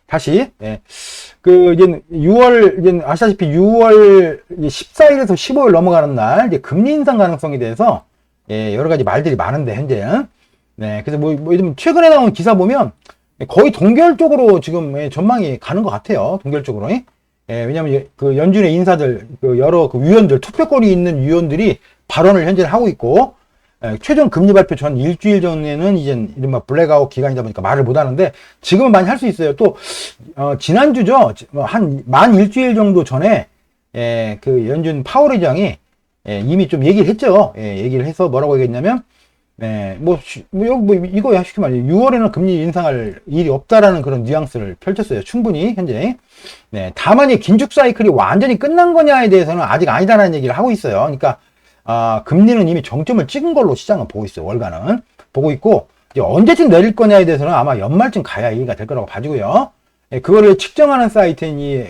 다시, 예. 이제 6월, 이제 아시다시피 6월 14일에서 15일 넘어가는 날, 이제 금리 인상 가능성에 대해서, 예, 여러 가지 말들이 많은데, 현재. 네, 그래서 요즘 최근에 나온 기사 보면 거의 동결적으로 지금 전망이 가는 것 같아요. 동결적으로. 예, 왜냐면 그 연준의 인사들, 여러 그 위원들, 투표권이 있는 위원들이 발언을 현재 하고 있고, 최종 금리 발표 전 일주일 전에는 이제 이른바 블랙아웃 기간이다 보니까 말을 못 하는데 지금은 많이 할 수 있어요. 또, 지난주죠. 만 일주일 정도 전에, 그 연준 파월 의장이, 이미 좀 얘기를 했죠. 얘기를 해서 뭐라고 얘기했냐면, 이거 쉽게 말해 6월에는 금리 인상할 일이 없다라는 그런 뉘앙스를 펼쳤어요. 충분히, 현재. 네. 다만 이 긴축 사이클이 완전히 끝난 거냐에 대해서는 아직 아니다라는 얘기를 하고 있어요. 그러니까, 금리는 이미 정점을 찍은 걸로 시장은 보고 있어요. 월간은. 보고 있고, 이제 언제쯤 내릴 거냐에 대해서는 아마 연말쯤 가야 얘기가 될 거라고 봐주고요. 그거를 측정하는 사이트인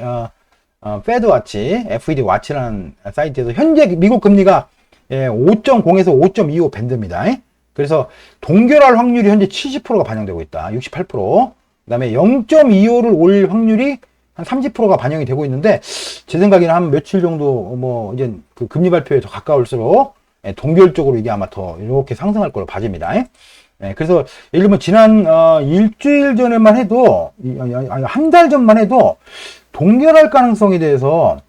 페드 와치, FED 와치라는 사이트에서 현재 미국 금리가 5.0에서 5.25 밴드입니다. 그래서 동결할 확률이 현재 70%가 반영되고 있다. 68%. 그 다음에 0.25를 올릴 확률이 한 30%가 반영이 되고 있는데, 제 생각에는 한 며칠 정도, 이제 그 금리 발표에 더 가까울수록, 동결적으로 이게 아마 더 이렇게 상승할 걸로 봐집니다. 그래서, 예를 들면 지난, 일주일 전에만 해도, 한 달 전만 해도, 동결할 가능성에 대해서,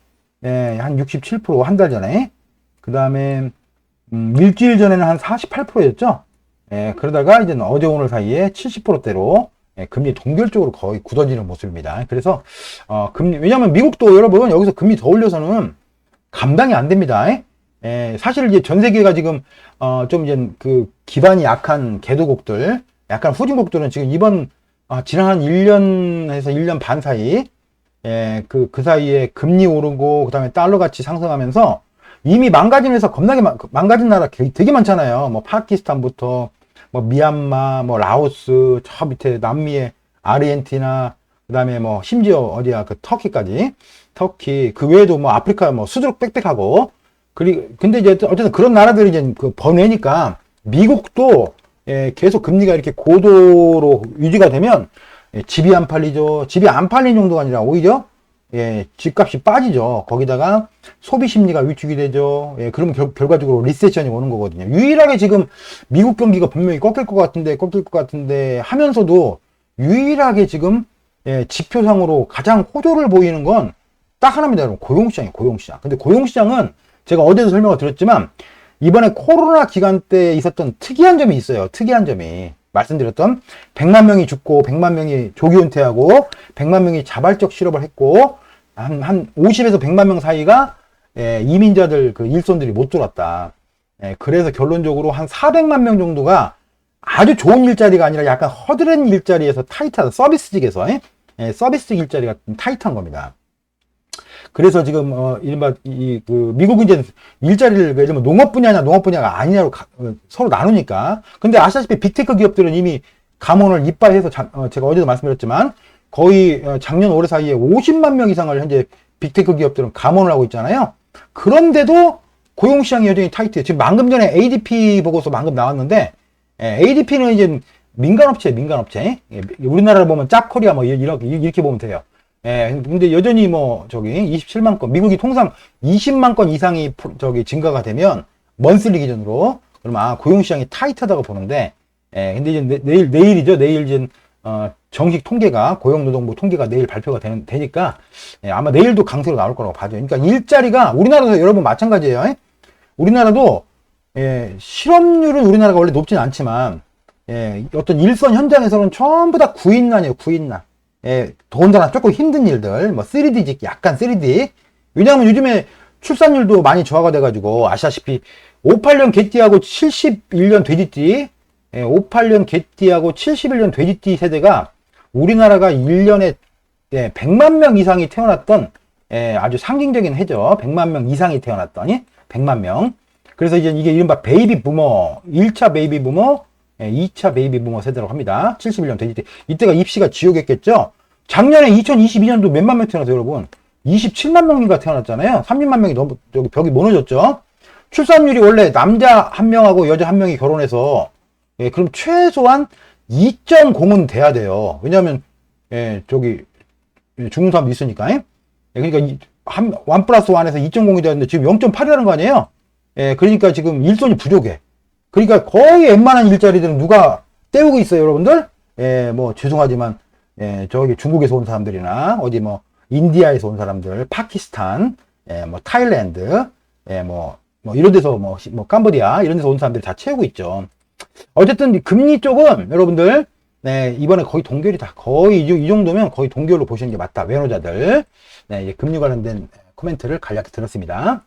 한 67%, 한 달 전에. 그 다음에, 일주일 전에는 한 48%였죠. 그러다가 이제 어제 오늘 사이에 70%대로, 금리 동결적으로 거의 굳어지는 모습입니다. 그래서, 왜냐면 미국도 여러분, 여기서 금리 더 올려서는 감당이 안 됩니다. 사실 이제 전 세계가 지금, 좀 이제 그 기반이 약한 개도국들, 약간 후진국들은 지금 지난 한 1년에서 1년 반 사이, 그 사이에 금리 오르고, 그 다음에 달러 가치 상승하면서 이미 망가지면서 겁나게 망가진 나라 되게 많잖아요. 뭐, 파키스탄부터, 뭐 미얀마, 뭐 라오스, 저 밑에 남미의 아르헨티나, 그 다음에 뭐 심지어 어디야 그 터키까지, 터키 그 외에도 뭐 아프리카 뭐 수두룩 빽빽하고, 근데 이제 어쨌든 그런 나라들이 이제 그 번외니까 미국도 계속 금리가 이렇게 고도로 유지가 되면 집이 안 팔리죠. 집이 안 팔린 정도가 아니라 오히려 집값이 빠지죠. 거기다가 소비 심리가 위축이 되죠. 그러면 결과적으로 리세션이 오는 거거든요. 유일하게 지금 미국 경기가 분명히 꺾일 것 같은데 하면서도 유일하게 지금 지표상으로 가장 호조를 보이는 건 딱 하나입니다, 여러분. 고용시장이에요, 고용시장. 근데 고용시장은 제가 어제도 설명을 드렸지만 이번에 코로나 기간 때 있었던 특이한 점이 있어요. 특이한 점이. 말씀드렸던 100만 명이 죽고 100만 명이 조기 은퇴하고 100만 명이 자발적 실업을 했고 한 50에서 100만 명 사이가 이민자들 그 일손들이 못 들어왔다. 그래서 결론적으로 한 400만 명 정도가 아주 좋은 일자리가 아니라 약간 허드렛 일자리에서 타이트하다. 서비스직에서 서비스직 일자리가 타이트한 겁니다. 그래서 지금 이른바 그 미국은 이제 일자리를 예를 들면 농업 분야냐 농업 분야가 아니냐로 서로 나누니까. 근데 아시다시피 빅테크 기업들은 이미 감원을 이빨해서 제가 어제도 말씀드렸지만 거의 작년 올해 사이에 50만 명 이상을 현재 빅테크 기업들은 감원을 하고 있잖아요. 그런데도 고용시장이 여전히 타이트해요. 지금 방금 전에 ADP 보고서 방금 나왔는데 ADP는 이제 민간업체. 우리나라를 보면 짭코리아 뭐 이렇게 보면 돼요. 근데 여전히 27만 건, 미국이 통상 20만 건 이상이 증가가 되면, 먼슬리 기준으로, 그러면 고용시장이 타이트하다고 보는데, 근데 이제 내일이죠. 내일 이제, 정식 통계가, 고용노동부 통계가 내일 발표가 되니까, 아마 내일도 강세로 나올 거라고 봐죠. 그러니까 일자리가, 우리나라도 여러분 마찬가지예요. 우리나라도, 실업률은 우리나라가 원래 높진 않지만, 어떤 일선 현장에서는 전부 다 구인난이에요, 구인난. 더군다나 조금 힘든 일들, 3D직, 약간 3D. 왜냐하면 요즘에 출산율도 많이 저하가 돼가지고, 아시다시피, 58년 개띠하고 71년 돼지띠, 58년 개띠하고 71년 돼지띠 세대가 우리나라가 1년에 100만 명 이상이 태어났던 아주 상징적인 해죠. 100만 명 이상이 태어났더니 100만 명. 그래서 이제 이게 이른바 베이비 부머, 1차 베이비 부머, 2차 베이비 부머 세대라고 합니다. 71년 돼지띠. 이때가 입시가 지옥이었겠죠. 작년에 2022년도 몇만 명 태어났어요, 여러분. 27만 명인가 태어났잖아요. 30만 명이 너무 벽이 무너졌죠. 출산율이 원래 남자 한 명하고 여자 한 명이 결혼해서 그럼 최소한 2.0은 돼야 돼요. 왜냐하면 중공사도 있으니까. 예, 그러니까 원 플러스 원에서 2.0이 되었는데 지금 0.8이라는 거 아니에요? 예, 그러니까 지금 일손이 부족해. 그러니까 거의 웬만한 일자리들은 누가 때우고 있어요, 여러분들? 예, 뭐, 죄송하지만, 예, 저기 중국에서 온 사람들이나, 어디 뭐, 인디아에서 온 사람들, 파키스탄, 예, 뭐, 타일랜드, 예, 뭐 이런 데서 뭐, 캄보디아, 이런 데서 온 사람들이 다 채우고 있죠. 어쨌든, 금리 쪽은, 여러분들, 네, 이번에 거의 동결이다. 거의 이 정도면 거의 동결로 보시는 게 맞다. 외노자들. 네, 이제 금리 관련된 코멘트를 간략히 들었습니다.